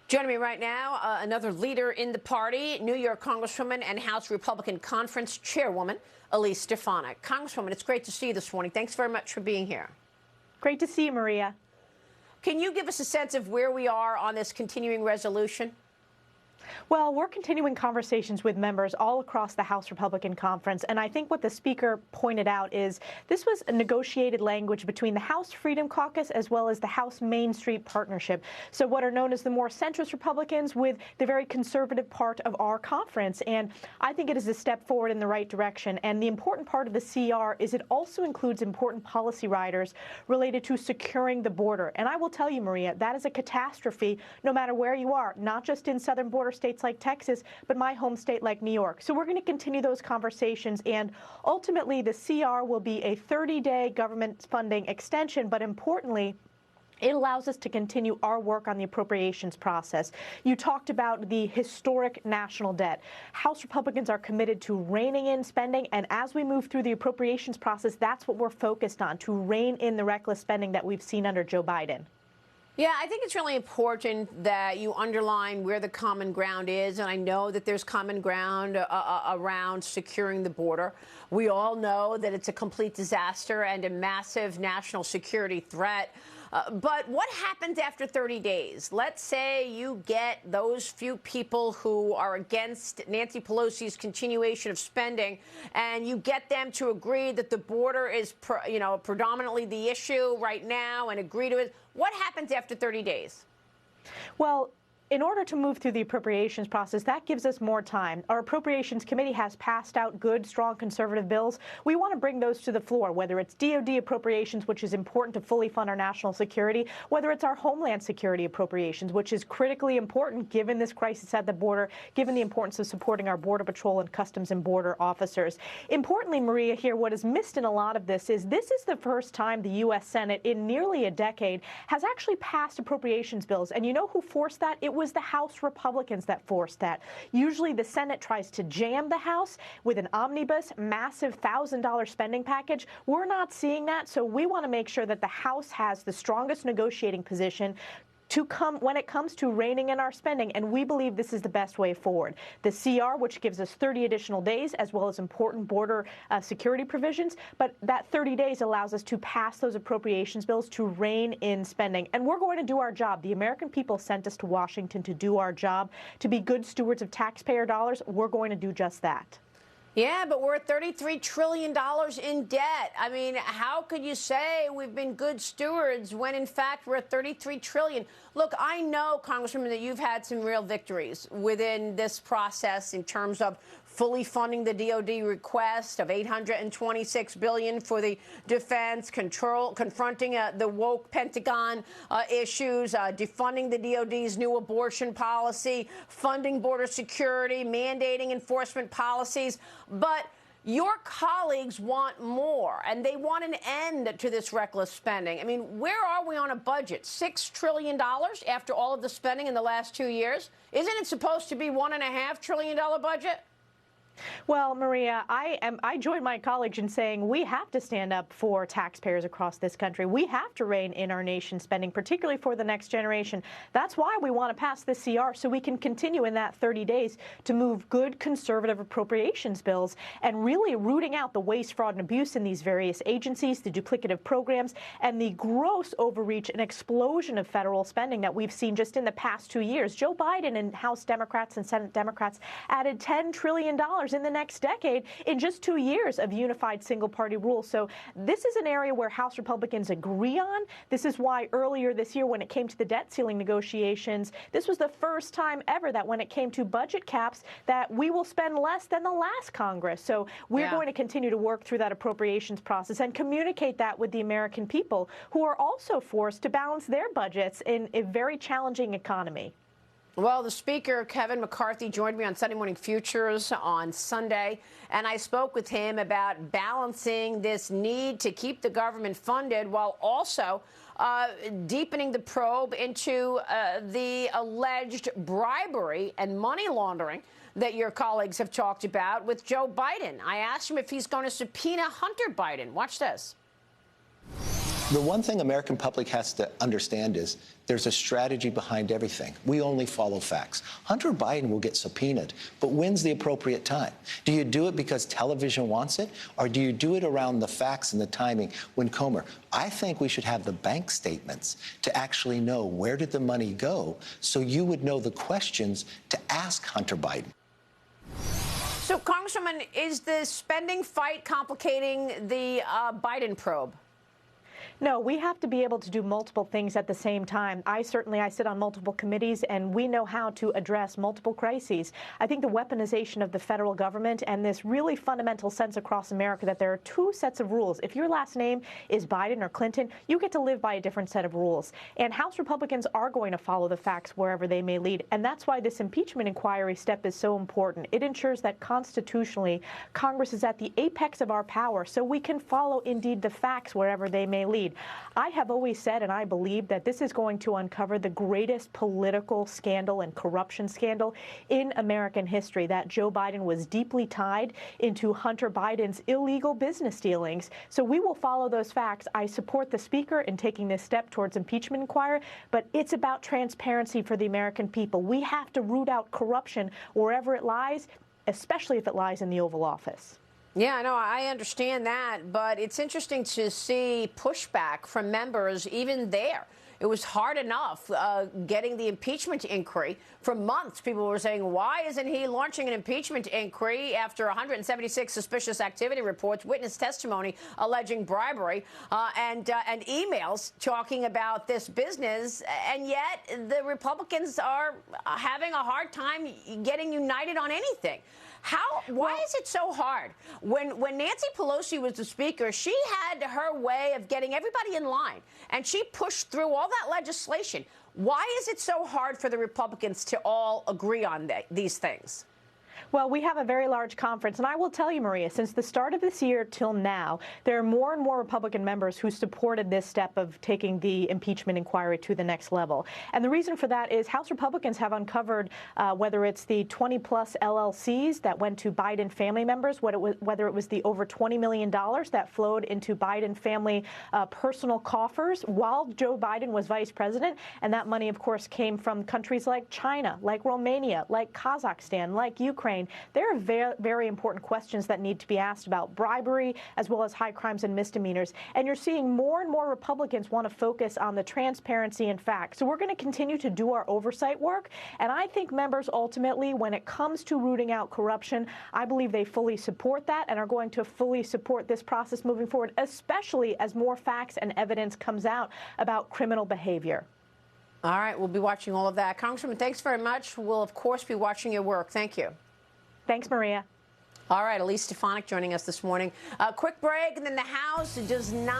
Joining me right now, another leader in the party, New York Congresswoman and House Republican Conference Chairwoman, Elise. Congresswoman, it's great to see you this morning. Thanks very much for being here. Great to see you, Maria. Can you give us a sense of where we are on this continuing resolution? Well, we're continuing conversations with members all across the House Republican Conference, and I think what the Speaker pointed out is this was a negotiated language between the House Freedom Caucus as well as the House Main Street Partnership. So what are known as the more centrist Republicans with the very conservative part of our conference. And I think it is a step forward in the right direction. And the important part of the CR is it also includes important policy riders related to securing the border. And I will tell you, Maria, that is a catastrophe no matter where you are, not just in southern border states like Texas, but my home state like New York. So we're going to continue those conversations, and ultimately the CR will be a 30-day government funding extension, but importantly, it allows us to continue our work on the appropriations process. You talked about the historic national debt. House Republicans are committed to reining in spending, and as we move through the appropriations process, that's what we're focused on, to rein in the reckless spending that we've seen under Joe Biden. Yeah, I think it's really important that you underline where the common ground is, and I know that there's common ground around securing the border. We all know that it's a complete disaster and a massive national security threat. But what happens after 30 days? Let's say you get those few people who are against Nancy Pelosi's continuation of spending, and you get them to agree that the border is, predominantly the issue right now and agree to it. What happens after 30 days? Well, in order to move through the appropriations process, that gives us more time. Our Appropriations Committee has passed out good, strong conservative bills. We want to bring those to the floor, whether it's DOD appropriations, which is important to fully fund our national security, whether it's our Homeland Security appropriations, which is critically important given this crisis at the border, given the importance of supporting our Border Patrol and Customs and Border officers. Importantly, Maria, here, what is missed in a lot of this is the first time the U.S. Senate in nearly a decade has actually passed appropriations bills. And you know who forced that? It was the House Republicans that forced that. Usually the Senate tries to jam the House with an omnibus, massive $1,000 spending package. We're not seeing that, so we want to make sure that the House has the strongest negotiating position when it comes to reining in our spending, and we believe this is the best way forward. The CR, which gives us 30 additional days, as well as important border security provisions, but that 30 days allows us to pass those appropriations bills to rein in spending. And we're going to do our job. The American people sent us to Washington to do our job, to be good stewards of taxpayer dollars. We're going to do just that. Yeah, but we're at $33 trillion in debt. I mean, how could you say we've been good stewards when, in fact, we're at $33 trillion? Look, I know, Congresswoman, that you've had some real victories within this process in terms of fully funding the DOD request of $826 billion for the defense, confronting the woke Pentagon issues, defunding the DOD's new abortion policy, funding border security, mandating enforcement policies. But your colleagues want more, and they want an end to this reckless spending. I mean, where are we on a budget? $6 trillion after all of the spending in the last 2 years? Isn't it supposed to be $1.5 trillion budget? Well, Maria, I join my colleagues in saying we have to stand up for taxpayers across this country. We have to rein in our nation's spending, particularly for the next generation. That's why we want to pass the CR, so we can continue in that 30 days to move good conservative appropriations bills and really rooting out the waste, fraud, and abuse in these various agencies, the duplicative programs, and the gross overreach and explosion of federal spending that we've seen just in the past 2 years. Joe Biden and House Democrats and Senate Democrats added $10 trillion in the next decade in just 2 years of unified single-party rule. So this is an area where House Republicans agree on. This is why earlier this year, when it came to the debt ceiling negotiations, this was the first time ever that when it came to budget caps, that we will spend less than the last Congress. So we're going to continue to work through that appropriations process and communicate that with the American people, who are also forced to balance their budgets in a very challenging economy. Well, the Speaker, Kevin McCarthy, joined me on Sunday Morning Futures on Sunday, and I spoke with him about balancing this need to keep the government funded while also deepening the probe into the alleged bribery and money laundering that your colleagues have talked about with Joe Biden. I asked him if he's going to subpoena Hunter Biden. Watch this. The one thing American public has to understand is there's a strategy behind everything. We only follow facts. Hunter Biden will get subpoenaed, but when's the appropriate time? Do you do it because television wants it, or do you do it around the facts and the timing when Comer? I think we should have the bank statements to actually know where did the money go, so you would know the questions to ask Hunter Biden. So, Congresswoman, is the spending fight complicating the Biden probe? No, we have to be able to do multiple things at the same time. I sit on multiple committees, and we know how to address multiple crises. I think the weaponization of the federal government and this really fundamental sense across America that there are two sets of rules. If your last name is Biden or Clinton, you get to live by a different set of rules. And House Republicans are going to follow the facts wherever they may lead. And that's why this impeachment inquiry step is so important. It ensures that constitutionally, Congress is at the apex of our power, so we can follow indeed the facts wherever they may lead. I have always said, and I believe, that this is going to uncover the greatest political scandal and corruption scandal in American history, that Joe Biden was deeply tied into Hunter Biden's illegal business dealings. So we will follow those facts. I support the Speaker in taking this step towards impeachment inquiry, but it's about transparency for the American people. We have to root out corruption wherever it lies, especially if it lies in the Oval Office. Yeah, no, I understand that, but it's interesting to see pushback from members even there. It was hard enough getting the impeachment inquiry. For months, people were saying, why isn't he launching an impeachment inquiry after 176 suspicious activity reports, witness testimony alleging bribery, and emails talking about this business? And yet the Republicans are having a hard time getting united on anything. Why is it so hard? When Nancy Pelosi was the Speaker, she had her way of getting everybody in line, and she pushed through all that legislation. Why is it so hard for the Republicans to all agree on these things? Well, we have a very large conference, and I will tell you, Maria, since the start of this year till now, there are more and more Republican members who supported this step of taking the impeachment inquiry to the next level. And the reason for that is House Republicans have uncovered whether it's the 20-plus LLCs that went to Biden family members, whether it was the over $20 million that flowed into Biden family personal coffers while Joe Biden was vice president. And that money, of course, came from countries like China, like Romania, like Kazakhstan, like Ukraine. There are very, very important questions that need to be asked about bribery as well as high crimes and misdemeanors. And you're seeing more and more Republicans want to focus on the transparency and facts. So we're going to continue to do our oversight work. And I think members ultimately, when it comes to rooting out corruption, I believe they fully support that and are going to fully support this process moving forward, especially as more facts and evidence comes out about criminal behavior. All right, we'll be watching all of that. Congresswoman, thanks very much. We'll, of course, be watching your work. Thank you. Thanks, Maria. All right, Elise joining us this morning. A quick break, and then the House does not